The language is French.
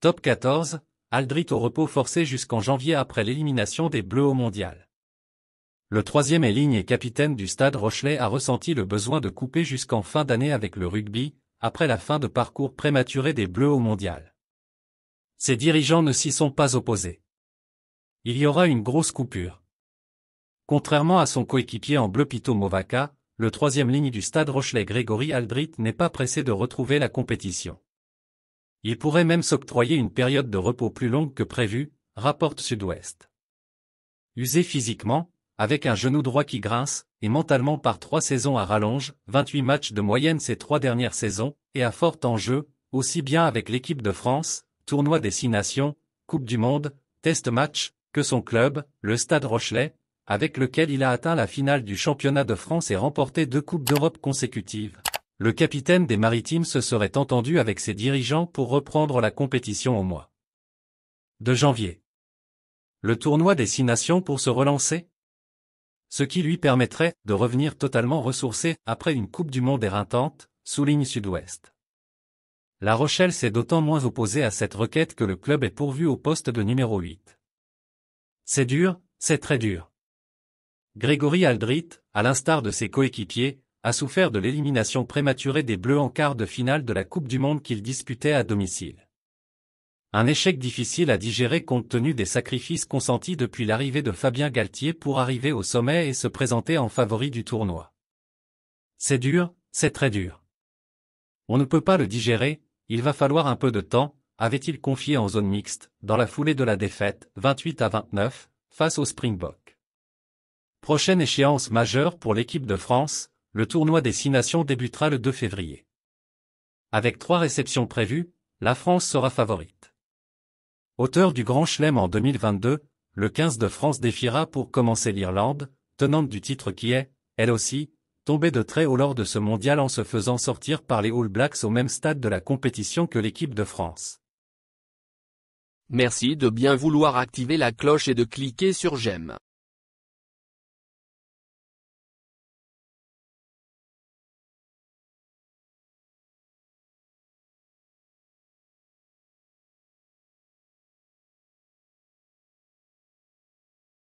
Top 14, Aldrit au repos forcé jusqu'en janvier après l'élimination des Bleus au mondial. Le troisième ligne et capitaine du Stade Rochelais a ressenti le besoin de couper jusqu'en fin d'année avec le rugby, après la fin de parcours prématuré des Bleus au mondial. Ses dirigeants ne s'y sont pas opposés. Il y aura une grosse coupure. Contrairement à son coéquipier en bleu Pito Movaca, le troisième ligne du Stade Rochelais Grégory Aldrit n'est pas pressé de retrouver la compétition. Il pourrait même s'octroyer une période de repos plus longue que prévu, rapporte Sud-Ouest. Usé physiquement, avec un genou droit qui grince, et mentalement par 3 saisons à rallonge, 28 matchs de moyenne ces 3 dernières saisons, et à fort enjeu, aussi bien avec l'équipe de France, tournoi des 6 nations, Coupe du Monde, test match, que son club, le Stade Rochelais, avec lequel il a atteint la finale du championnat de France et remporté 2 Coupes d'Europe consécutives. Le capitaine des Maritimes se serait entendu avec ses dirigeants pour reprendre la compétition au mois de janvier. Le tournoi des 6 nations pour se relancer? Ce qui lui permettrait de revenir totalement ressourcé après une Coupe du Monde éreintante, souligne Sud-Ouest. La Rochelle s'est d'autant moins opposée à cette requête que le club est pourvu au poste de numéro 8. C'est dur, c'est très dur. Grégory Aldrit, à l'instar de ses coéquipiers, a souffert de l'élimination prématurée des Bleus en quart de finale de la Coupe du Monde qu'il disputait à domicile. Un échec difficile à digérer compte tenu des sacrifices consentis depuis l'arrivée de Fabien Galtier pour arriver au sommet et se présenter en favori du tournoi. C'est dur, c'est très dur. On ne peut pas le digérer, il va falloir un peu de temps, avait-il confié en zone mixte, dans la foulée de la défaite, 28-29, face aux Springboks. Prochaine échéance majeure pour l'équipe de France, le tournoi des 6 nations débutera le 2 février. Avec 3 réceptions prévues, la France sera favorite. Auteur du Grand Chelem en 2022, le 15 de France défiera pour commencer l'Irlande, tenante du titre qui est, elle aussi, tombée de très haut lors de ce mondial en se faisant sortir par les All Blacks au même stade de la compétition que l'équipe de France. Merci de bien vouloir activer la cloche et de cliquer sur j'aime.